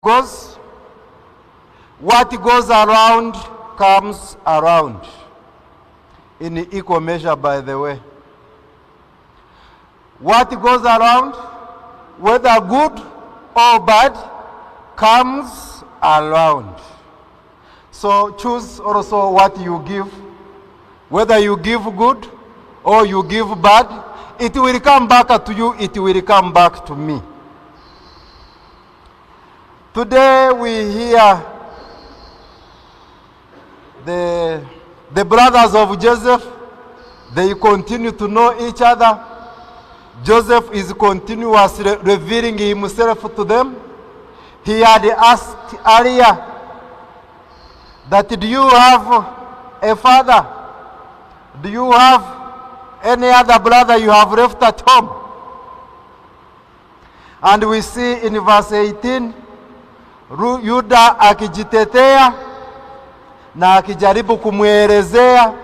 goes, what goes around comes around. In equal measure, by the way. What goes around, whether good or bad, comes around. So choose also what you give. Whether you give good or you give bad, it will come back to you, it will come back to me. Today we hear the brothers of Joseph, they continue to know each other. Joseph is continuously revealing himself to them. He had asked earlier that, do you have a father? Do you have any other brother you have left at home? And we see in verse 18, Yuda akijitetea na akijaribu kumwelezea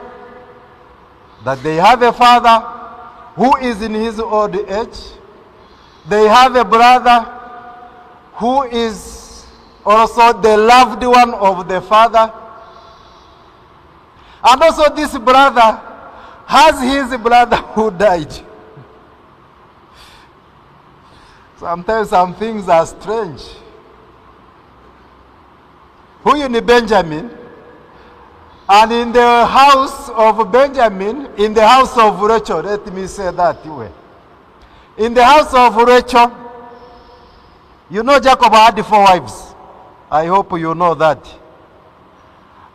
that they have a father who is in his old age. They have a brother who is also the loved one of the father. And also this brother has his brother who died. Sometimes some things are strange. Who in Benjamin? And in the house of Benjamin, in the house of Rachel, let me say that way. In the house of Rachel, you know Jacob had 4 wives. I hope you know that.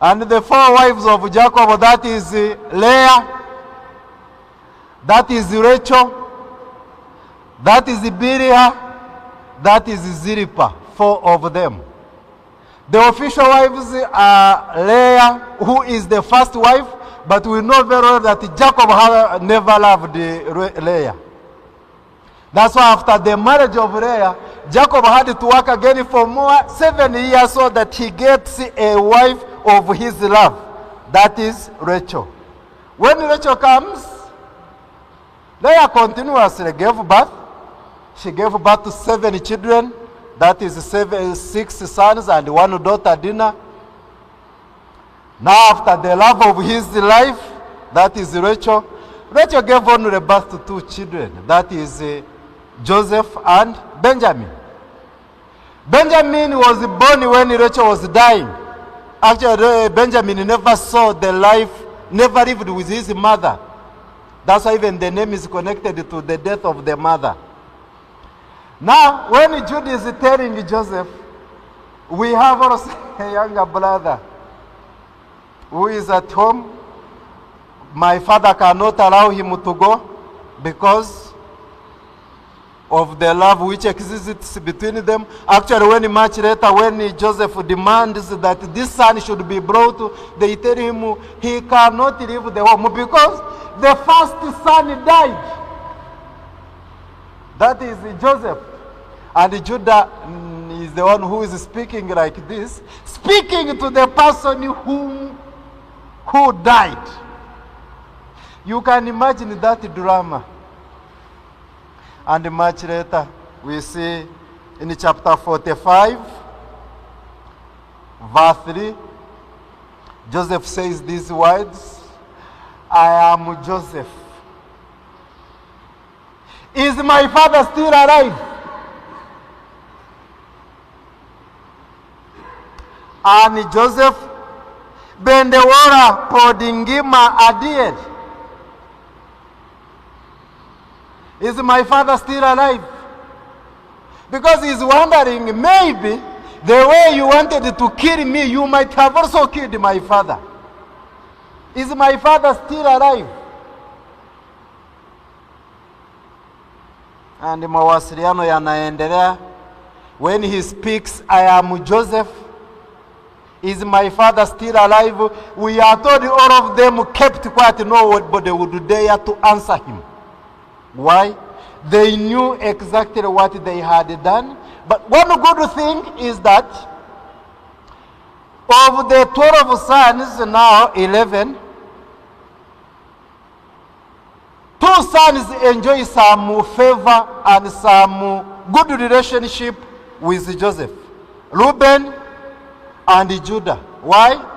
And the 4 wives of Jacob, that is Leah, that is Rachel, that is Bilhah, that is Zilpah, 4 of them. The official wives are Leah, who is the first wife, but we know very well that Jacob never loved Leah. That's why after the marriage of Leah, Jacob had to work again for more 7 years so that he gets a wife of his love. That is Rachel. When Rachel comes, Leah continuously gave birth. She gave birth to 7 children. That is 6 sons and 1 daughter, Dinah. Now after the love of his life, that is Rachel. Rachel gave only birth to 2 children. That is Joseph and Benjamin. Benjamin was born when Rachel was dying. Actually, Benjamin never saw the life, never lived with his mother. That's why even the name is connected to the death of the mother. Now, when Jude is telling Joseph, we have also a younger brother who is at home. My father cannot allow him to go because of the love which exists between them. Actually, when much later, when Joseph demands that this son should be brought, they tell him he cannot leave the home because the first son died. That is Joseph. And Judah is the one who is speaking like this, speaking to the person who died. You can imagine that drama. And much later, we see in chapter 45, verse 3, Joseph says these words, I am Joseph. Is my father still alive? And Joseph, bendewora podingima adied. Is my father still alive? Because he's wondering, maybe the way you wanted to kill me, you might have also killed my father. Is my father still alive? And mawasiliano yanaendelea. When he speaks, I am Joseph. Is my father still alive? We are told all of them kept quiet, nobody would dare to answer him. Why? They knew exactly what they had done. But one good thing is that of the 12 sons, now 11, 2 sons enjoy some favor and some good relationship with Joseph. Reuben and Judah. Why?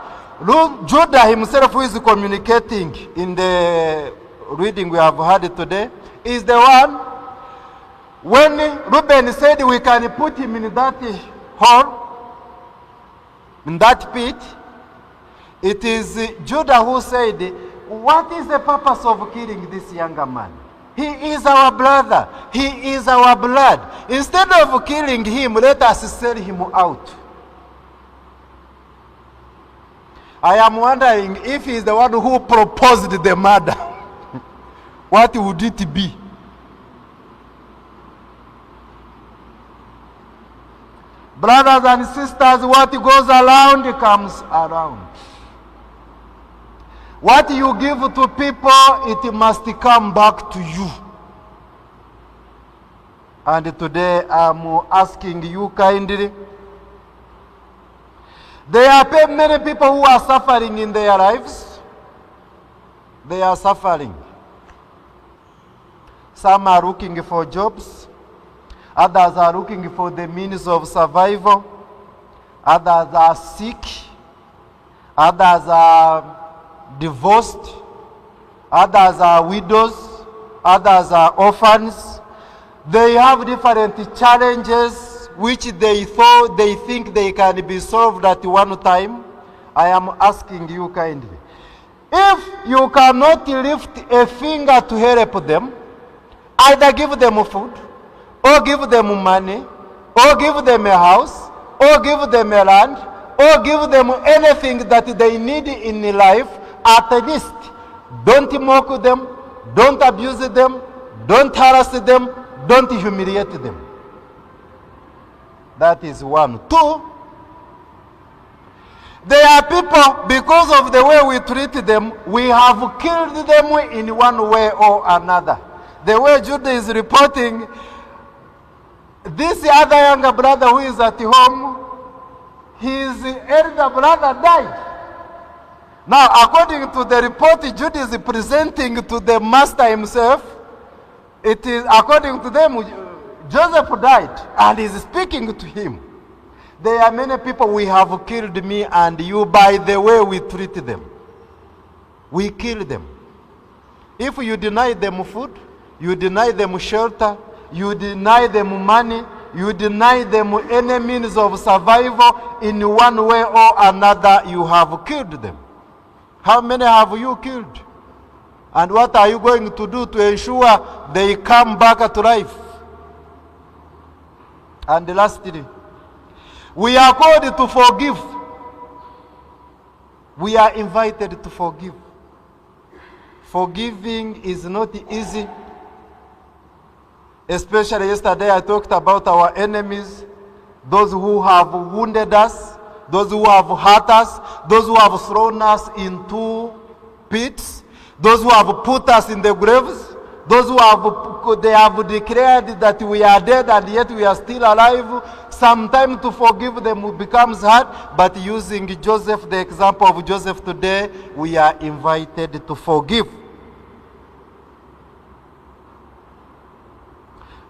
Judah himself, who is communicating in the reading we have had today, is the one, when Reuben said we can put him in that hole, in that pit, it is Judah who said, what is the purpose of killing this younger man? He is our brother. He is our blood. Instead of killing him, let us sell him out. I am wondering if he is the one who proposed the murder. What would it be? Brothers and sisters, what goes around comes around. What you give to people, it must come back to you. And today I'm asking you kindly, there are many people who are suffering in their lives. They are suffering. Some are looking for jobs. Others are looking for the means of survival. Others are sick. Others are divorced. Others are widows. Others are orphans. They have different challenges which they think they can be solved at one time. I am asking you kindly, if you cannot lift a finger to help them, either give them food, or give them money, or give them a house, or give them a land, or give them anything that they need in life. At least don't mock them, don't abuse them, don't harass them, don't humiliate them. That is one. Two, there are people, because of the way we treat them, we have killed them in one way or another. The way Judah is reporting, this other younger brother who is at home, his elder brother died. Now, according to the report Judah is presenting to the master himself, it is, according to them, Joseph died and is speaking to him. There are many people we have killed, me and you, by the way we treat them. We kill them. If you deny them food, you deny them shelter, you deny them money, you deny them any means of survival, in one way or another, you have killed them. How many have you killed? And what are you going to do to ensure they come back to life? And lastly, we are called to forgive. We are invited to forgive. Forgiving is not easy. Especially yesterday I talked about our enemies, those who have wounded us, those who have hurt us, those who have thrown us into pits, those who have put us in the graves, those who have declared that we are dead and yet we are still alive. Sometimes to forgive them becomes hard, but using Joseph, the example of Joseph today, we are invited to forgive.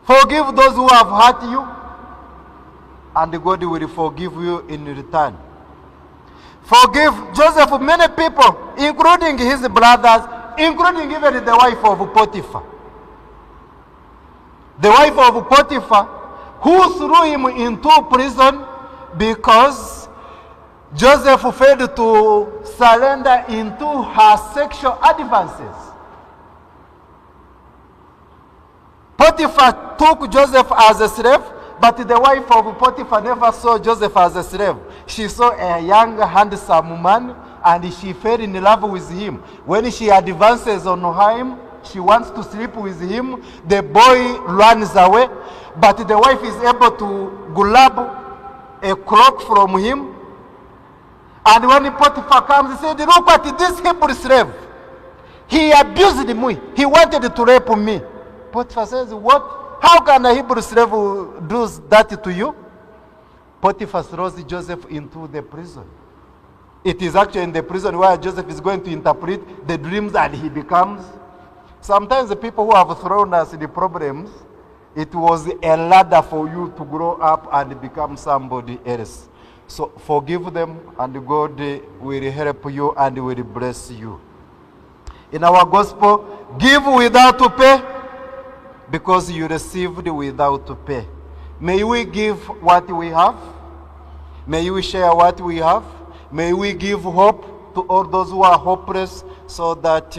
Forgive those who have hurt you, and God will forgive you in return. Forgive Joseph, many people, including his brothers, including even the wife of Potiphar. The wife of Potiphar, who threw him into prison because Joseph failed to surrender into her sexual advances. Potiphar took Joseph as a slave, but the wife of Potiphar never saw Joseph as a slave. She saw a young, handsome man, and she fell in love with him. When she advances on him, she wants to sleep with him. The boy runs away, but the wife is able to grab a cloak from him. And when Potiphar comes, he said, look at this Hebrew slave. He abused me. He wanted to rape me. Potiphar says, what? How can a Hebrew slave do that to you? Potiphar throws Joseph into the prison. It is actually in the prison where Joseph is going to interpret the dreams, and he becomes. Sometimes the people who have thrown us in the problems, It was a ladder for you to grow up and become somebody else. So forgive them, and God will help you and will bless you. In our gospel, give without to pay, because you received without to pay. May we give what we have. May we share what we have. May we give hope to all those who are hopeless, so that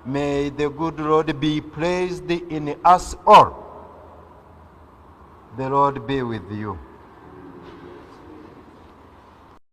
may the good Lord be praised in us all. The Lord be with you.